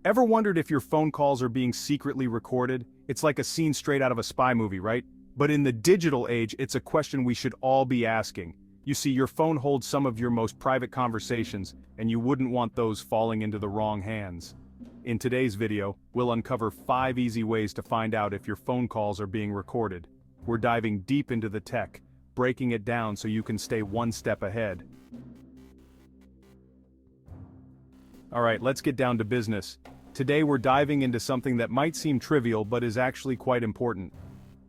Ever wondered if your phone calls are being secretly recorded? It's like a scene straight out of a spy movie, right? But in the digital age, it's a question we should all be asking. You see, your phone holds some of your most private conversations, and you wouldn't want those falling into the wrong hands. In today's video, we'll uncover 5 easy ways to find out if your phone calls are being recorded. We're diving deep into the tech, breaking it down so you can stay one step ahead. Alright, let's get down to business. Today we're diving into something that might seem trivial but is actually quite important.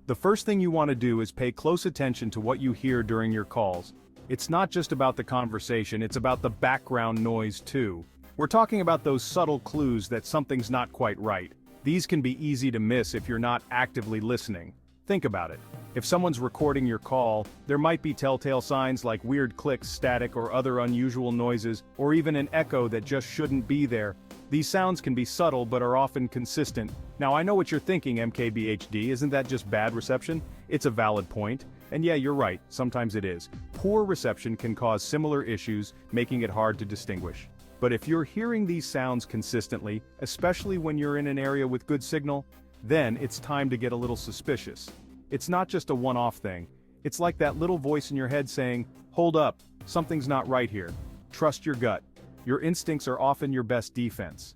The first thing you want to do is pay close attention to what you hear during your calls. It's not just about the conversation, it's about the background noise too. We're talking about those subtle clues that something's not quite right. These can be easy to miss if you're not actively listening. Think about it. If someone's recording your call, there might be telltale signs like weird clicks, static, or other unusual noises, or even an echo that just shouldn't be there. These sounds can be subtle but are often consistent. Now I know what you're thinking, MKBHD, isn't that just bad reception? It's a valid point. And yeah, you're right, sometimes it is. Poor reception can cause similar issues, making it hard to distinguish. But if you're hearing these sounds consistently, especially when you're in an area with good signal, then it's time to get a little suspicious. It's not just a one-off thing. It's like that little voice in your head saying, "Hold up, something's not right here. Trust your gut." Your instincts are often your best defense.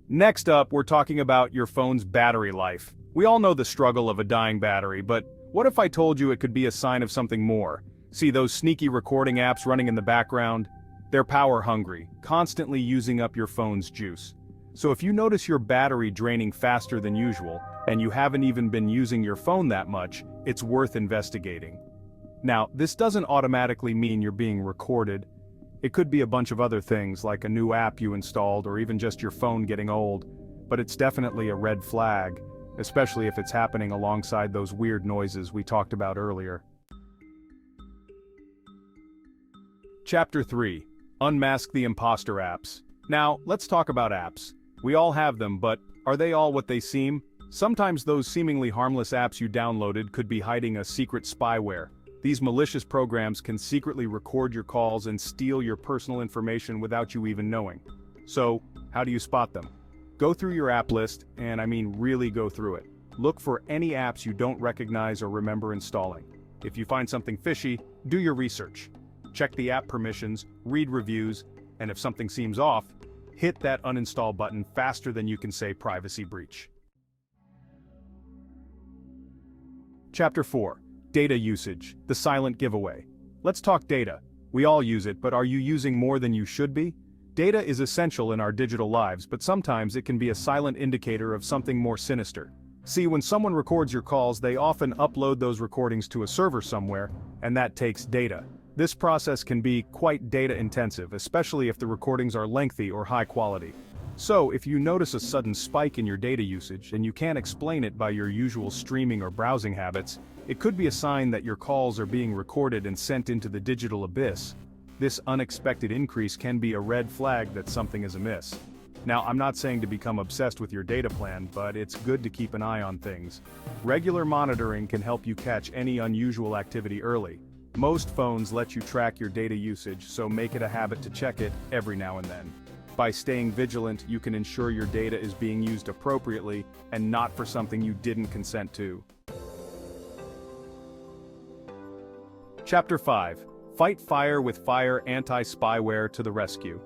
Next up, we're talking about your phone's battery life. We all know the struggle of a dying battery, but what if I told you it could be a sign of something more? See those sneaky recording apps running in the background? They're power hungry, constantly using up your phone's juice. So if you notice your battery draining faster than usual, and you haven't even been using your phone that much, it's worth investigating. Now, this doesn't automatically mean you're being recorded. It could be a bunch of other things like a new app you installed or even just your phone getting old, but it's definitely a red flag, especially if it's happening alongside those weird noises we talked about earlier. Chapter 3. Unmask the imposter apps. Now, let's talk about apps. We all have them, but are they all what they seem? Sometimes those seemingly harmless apps you downloaded could be hiding a secret spyware. These malicious programs can secretly record your calls and steal your personal information without you even knowing. So, how do you spot them? Go through your app list, and I mean really go through it. Look for any apps you don't recognize or remember installing. If you find something fishy, do your research. Check the app permissions, read reviews, and if something seems off, hit that uninstall button faster than you can say privacy breach. Chapter 4. Data usage, the silent giveaway. Let's talk data. We all use it, but are you using more than you should be? Data is essential in our digital lives, but sometimes it can be a silent indicator of something more sinister. See, when someone records your calls, they often upload those recordings to a server somewhere, and that takes data. This process can be quite data-intensive, especially if the recordings are lengthy or high quality. So, if you notice a sudden spike in your data usage and you can't explain it by your usual streaming or browsing habits, it could be a sign that your calls are being recorded and sent into the digital abyss. This unexpected increase can be a red flag that something is amiss. Now, I'm not saying to become obsessed with your data plan, but it's good to keep an eye on things. Regular monitoring can help you catch any unusual activity early. Most phones let you track your data usage, so make it a habit to check it every now and then. By staying vigilant, you can ensure your data is being used appropriately and not for something you didn't consent to. Chapter 5. Fight fire with fire, anti-spyware to the rescue.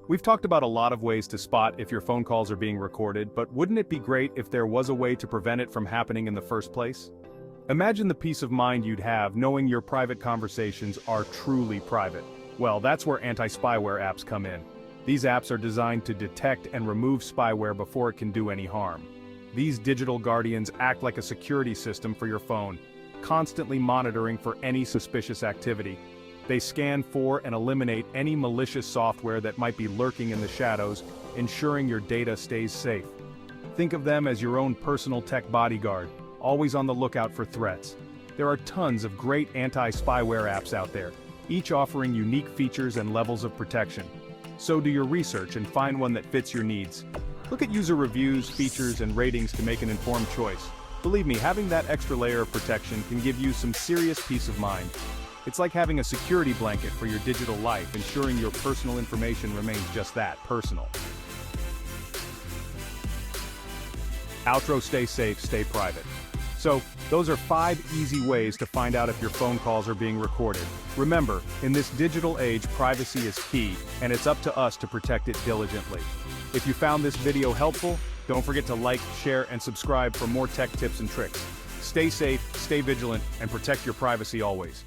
We've talked about a lot of ways to spot if your phone calls are being recorded, but wouldn't it be great if there was a way to prevent it from happening in the first place? Imagine the peace of mind you'd have knowing your private conversations are truly private. Well, that's where anti-spyware apps come in. These apps are designed to detect and remove spyware before it can do any harm. These digital guardians act like a security system for your phone, constantly monitoring for any suspicious activity. They scan for and eliminate any malicious software that might be lurking in the shadows, ensuring your data stays safe. Think of them as your own personal tech bodyguard, always on the lookout for threats. There are tons of great anti-spyware apps out there, each offering unique features and levels of protection. So do your research and find one that fits your needs. Look at user reviews, features, and ratings to make an informed choice. Believe me, having that extra layer of protection can give you some serious peace of mind. It's like having a security blanket for your digital life, ensuring your personal information remains just that, personal. Outro: stay safe, stay private. So, those are 5 easy ways to find out if your phone calls are being recorded. Remember, in this digital age, privacy is key, and it's up to us to protect it diligently. If you found this video helpful, don't forget to like, share, and subscribe for more tech tips and tricks. Stay safe, stay vigilant, and protect your privacy always.